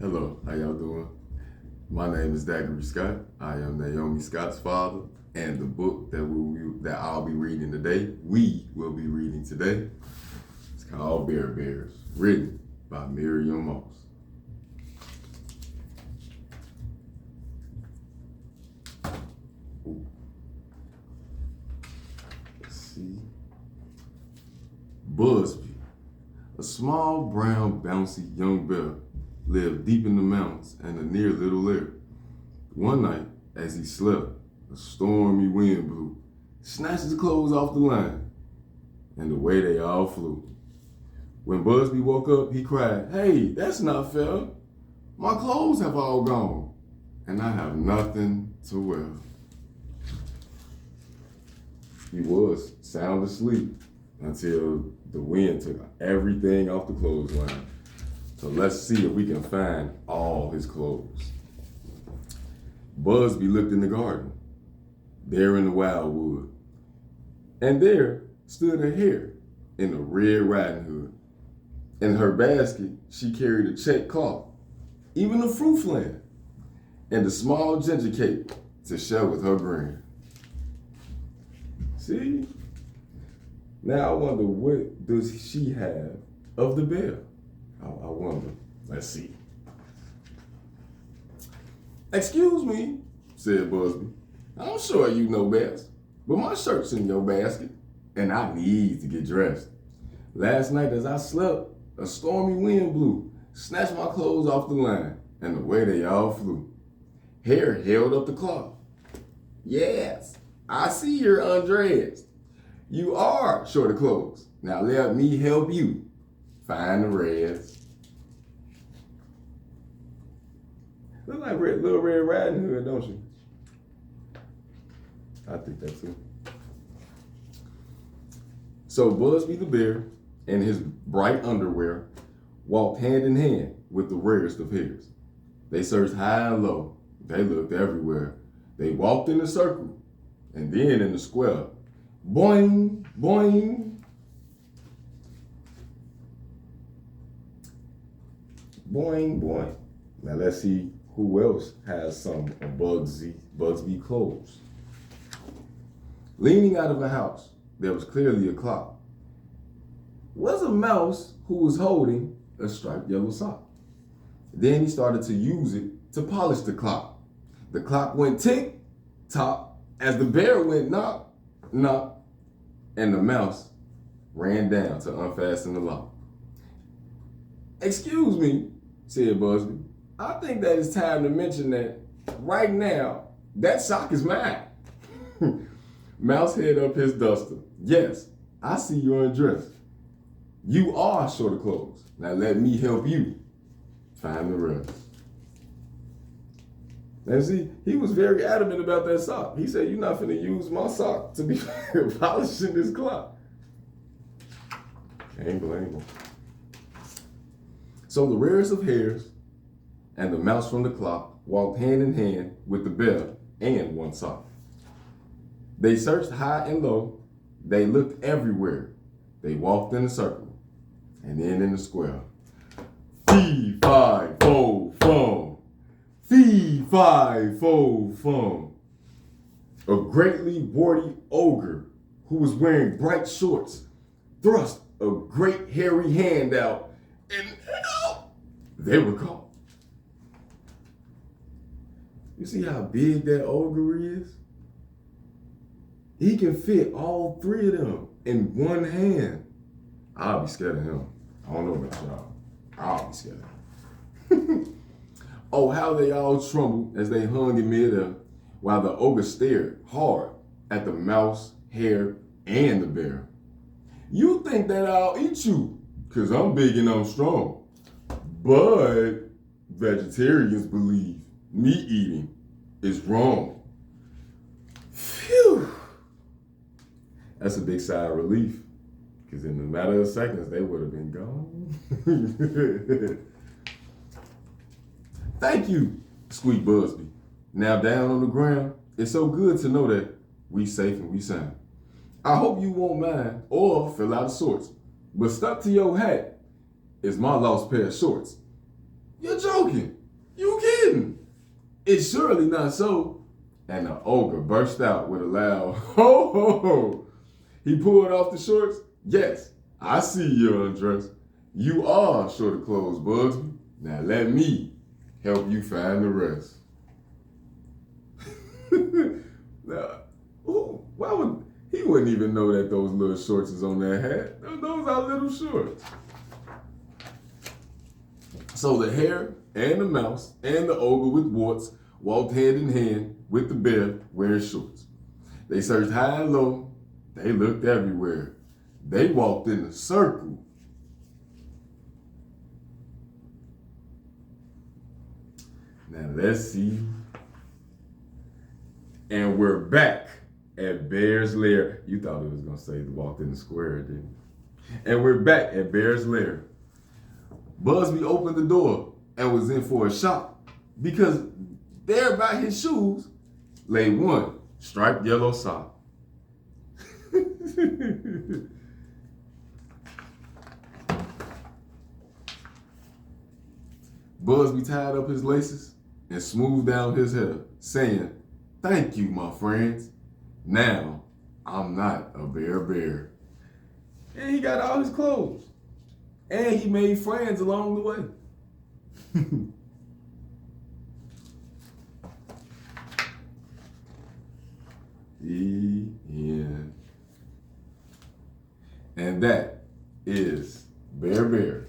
Hello, how y'all doing? My name is Degerie Scott. I am Naomi Scott's father, and the book that I'll be reading today, we will be reading today, it's called Bear Bears, written by Miriam Moss. Ooh. Let's see. Busby, a small, brown, bouncy young bear, lived deep in the mountains and a near little lair. One night, as he slept, a stormy wind blew, snatched his clothes off the line, and away they all flew. When Busby woke up, he cried, "Hey, that's not fair. My clothes have all gone, and I have nothing to wear." He was sound asleep until the wind took everything off the clothesline. So let's see if we can find all his clothes. Busby looked in the garden, there in the wildwood, and there stood a hare in a Red Riding Hood. In her basket, she carried a checked cloth, even a fruit flan, and a small ginger cake to share with her grin. See? Now I wonder, what does she have of the bear? I wonder. Let's see. "Excuse me," said Busby. "I'm sure you know best, but my shirt's in your basket, and I need to get dressed. Last night as I slept, a stormy wind blew, snatched my clothes off the line, and away they all flew." Hare held up the cloth. "Yes, I see you're undressed. You are short of clothes. Now let me help you find the rest." Look like Little Red Riding Hood, don't you? I think that too. So Busby the bear, in his bright underwear, walked hand in hand with the rarest of hares. They searched high and low. They looked everywhere. They walked in a circle, and then in a square. Boing, boing. Boing, boing. Now let's see who else has some of Busby clothes. Leaning out of a house, there was clearly a clock. Was a mouse who was holding a striped yellow sock. Then he started to use it to polish the clock. The clock went tick, tock, as the bear went knock, knock, and the mouse ran down to unfasten the lock. "Excuse me," said Busby. "I think that it's time to mention that right now, that sock is mine." Mouse held up his duster. "Yes, I see you're undressed. You are short of clothes. Now let me help you find the rest." And see, he was very adamant about that sock. He said, "You're not finna use my sock to be polishing this clock." Can't blame him. So the rarest of hares and the mouse from the clock walked hand in hand with the bear and one sock. They searched high and low. They looked everywhere. They walked in a circle, and then in a square. Fee, fi, fo, fum. Fee, fi, fo, fum. A greatly warty ogre who was wearing bright shorts thrust a great hairy hand out, and help! They were caught. You see how big that ogre is? He can fit all three of them in one hand. I'll be scared of him. I don't know about y'all. I'll be scared of him. Oh, how they all trembled as they hung in midair while the ogre stared hard at the mouse, hare, and the bear. "You think that I'll eat you, 'cause I'm big and I'm strong. But vegetarians believe meat eating is wrong." Phew. That's a big sigh of relief, because in a matter of seconds, they would have been gone. "Thank you," squeaked Busby. Now down on the ground, it's so good to know that we safe and we sound. "I hope you won't mind or feel out of sorts, but stuck to your hat is my lost pair of shorts. You're joking. You kidding. It's surely not so. And the ogre burst out with a loud ho ho ho. He pulled off the shorts. Yes, I see you're undressed. You are short of clothes, Bugsby. Now let me help you find the rest. Now, why would he wouldn't even know that those little shorts is on that hat? Those are little shorts. So the hare and the mouse and the ogre with warts walked hand in hand with the bear wearing shorts. They searched high and low. They looked everywhere. They walked in a circle. Now let's see. And we're back at Bear's Lair. You thought it was going to say walked in the square, didn't you? And we're back at Bear's Lair. Bugsby opened the door and was in for a shock because there by his shoes lay one striped yellow sock. Bugsby tied up his laces and smoothed down his hair, saying, "Thank you, my friends. Now I'm not a bear." And he got all his clothes. And he made friends along the way. The end. And that is Bear Bear.